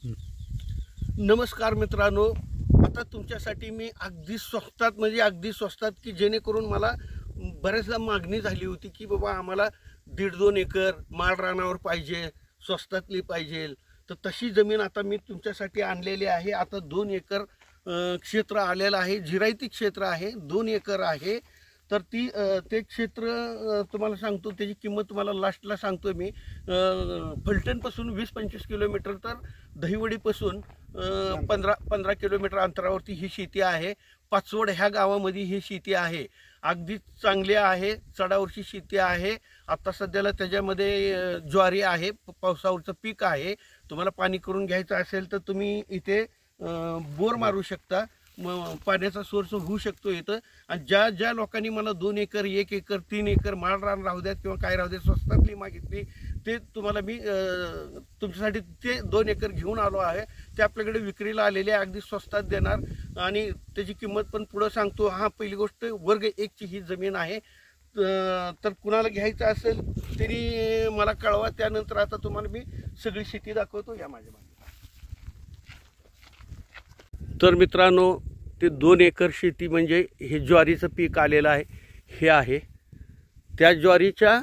नमस्कार मित्रांनो, आता तुमच्यासाठी मी अगदी स्वस्तात म्हणजे अगदी स्वस्तात की जेणेकरून मला बऱ्याचदा मागणी झाली होती की बाबा आम्हाला 1.5-2 एकर माळ रानावर पाहिजे, स्वस्तातली पाहिजे. तर तशी जमीन आता मी तुमच्यासाठी आणलेली आहे. आता 2 एकर क्षेत्र आलेलं आहे, जिरायती क्षेत्र आहे, 2 एकर आहे. तर ते क्षेत्र तुम्हाला सांगतो, त्याची किंमत तुम्हाला लास्टला सांगतो मी. फलटणपासून 20-25 किलोमीटर तर दहिवडीपासून 15 किलोमीटर अंतरावरती ही शेती आहे. पाचवड ह्या गावामध्ये ही शेती आहे. अगदी चांगली आहे, चढावरची शेती आहे. आता सध्याला त्याच्यामध्ये ज्वारी आहे, पावसावरचं पीक आहे. तुम्हाला पाणी करून घ्यायचं असेल तर तुम्ही इथे बोर मारू शकता, पाण्याचा सोर्स होऊ शकतो इथं. आणि ज्या लोकांनी मला 2 एकर 1 एकर 3 एकर माळ रान राहू द्यात किंवा काय राहू द्यात स्वस्तातली मागितली, ते तुम्हाला मी तुमच्यासाठी ते 2 एकर घेऊन आलो आहे. ते आपल्याकडे विक्रीला आलेले अगदी स्वस्तात देणार आणि त्याची किंमत पण पुढं सांगतो. हा पहिली गोष्ट, वर्ग 1ची ही जमीन आहे. तर कुणाला घ्यायचं असेल तरी मला कळवा. त्यानंतर आता तुम्हाला मी सगळी शेती दाखवतो या माझ्या मागे. तर मित्रांनो, ते 2 एकर शेती म्हणजे हे ज्वारीचं पीक आलेलं आहे, हे आहे. त्या ज्वारीच्या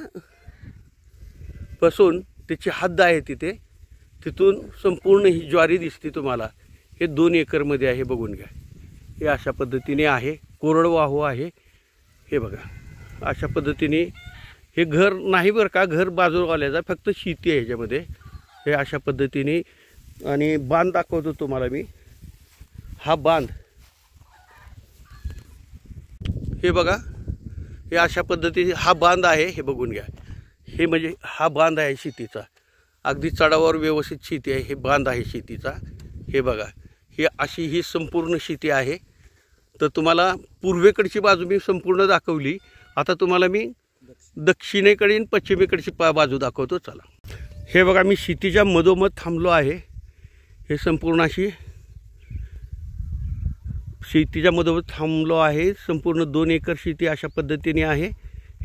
पासून त्याची हद्द आहे तिथून संपूर्ण ही ज्वारी दिसते तुम्हाला. हे 2 एकरमध्ये आहे, बघून घ्या. हे अशा पद्धतीने आहे, कोरडवाहू आहे. हे बघा, अशा पद्धतीने. हे घर नाही बरं का, घर बाजूवाल्याचा, फक्त शेती आहे ह्याच्यामध्ये. हे अशा पद्धतीने. आणि बांध दाखवतो तुम्हाला मी. हा बांध, हे बघा, हे अशा पद्धतीने हा बांध आहे. हे बघून घ्या. हे म्हणजे हा बांध आहे शेतीचा. अगदी चढावावर व्यवस्थित शेती आहे. हे बांध आहे शेतीचा. हे बघा, ही अशी ही संपूर्ण शेती आहे. तर तुम्हाला पूर्वेकडची बाजू मी संपूर्ण दाखवली. आता तुम्हाला मी दक्षिणेकडील पश्चिमेकडची बाजू दाखवतो. चला. हे बघा, मी शेतीच्या मधोमध थांबलो आहे. हे संपूर्ण अशी शेतीच्या मधोमध थांबलो आहे. संपूर्ण 2 एकर शेती अशा पद्धतीने आहे.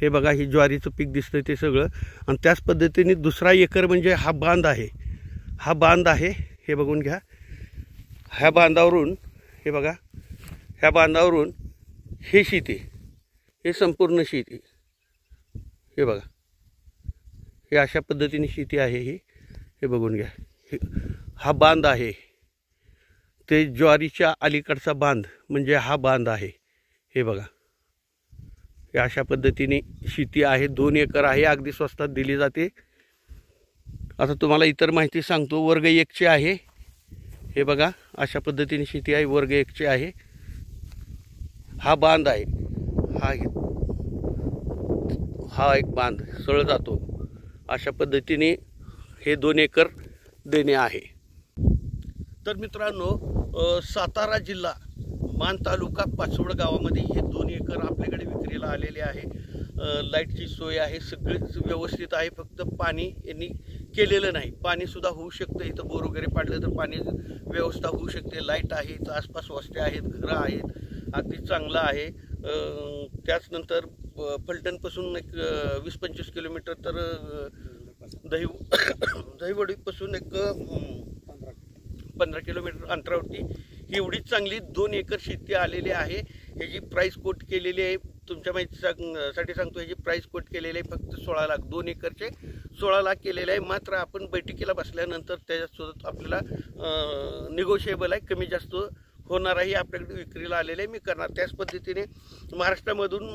हे बघा, हे ज्वारीचं पीक दिसतं ते सगळं. आणि त्याच पद्धतीने दुसरा एकर म्हणजे हा बांध आहे. हा बांध आहे, हे बघून घ्या. ह्या बांधावरून, हे बघा, ह्या बांधावरून हे शेती, हे संपूर्ण शेती. हे बघा, हे अशा पद्धतीने शेती आहे ही. हे बघून घ्या. हा बांध आहे, ते ज्वारीच्या अलीकडचा बांध म्हणजे हा बांध आहे. हे बघा, हे अशा पद्धतीने शेती आहे. 2 एकर आहे, अगदी स्वस्तात दिली जाते. आता तुम्हाला इतर माहिती सांगतो. वर्ग 1ची आहे. हे बघा, अशा पद्धतीने शेती आहे, वर्ग 1ची आहे. हा बांध आहे. हा एक बांध सरळ जातो. अशा पद्धतीने हे 2 एकर देणे आहे. तर मित्रांनो, सातारा जिल्हा, मान तालुका, पाचवड गावामध्ये हे 2 एकर आपल्याकडे विक्रीला आलेले आहे. लाईटची सोय आहे, सगळेच व्यवस्थित आहे. फक्त पाणी यांनी केलेलं नाही. पाणीसुद्धा होऊ शकतं. इथं बोर वगैरे पाडलं तर पाणी व्यवस्था होऊ शकते. लाईट आहे, इथं आसपास वस्त्या आहेत, घरं आहेत. अगदी चांगलं आहे. त्याचनंतर फलटणपासून एक 20-25 किलोमीटर तर दहिवडीपासून एक 15 किलोमीटर अंतरावरती ही एवढीच चांगली 2 एकर शेती आलेली आहे. ह्याची प्राईस कोट केलेली आहे. तुमच्या माहितीसाठी सांगतो, ह्याची प्राईस कोट केलेली आहे फक्त 16 लाख. 2 एकरचे 16 लाख केलेले आहे. मात्र आपण बैठकीला बसल्यानंतर त्याच्यासोबत आपल्याला निगोशिएबल आहे, कमी जास्त होणार आहे. आपल्याकडे विक्रीला आलेले आहे, मी करणार. त्याच पद्धतीने महाराष्ट्रामधून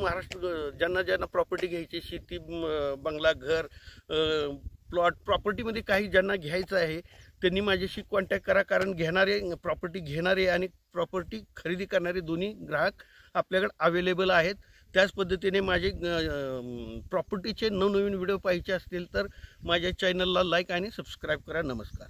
ज्यांना प्रॉपर्टी घ्यायची, शेती, बंगला, घर, प्लॉट, प्रॉपर्टीमध्ये काही ज्यांना घ्यायचं आहे त्यांनी माझ्याशी कॉन्टॅक्ट करा. कारण प्रॉपर्टी घेणारे आणि प्रॉपर्टी खरेदी करणारे दोन्ही ग्राहक आपल्याकडे अवेलेबल आहेत. त्याच पद्धतीने माझे प्रॉपर्टीचे नवनवीन व्हिडिओ पाहायचे असतील तर माझ्या चॅनलला लाईक आणि सबस्क्राईब करा. नमस्कार.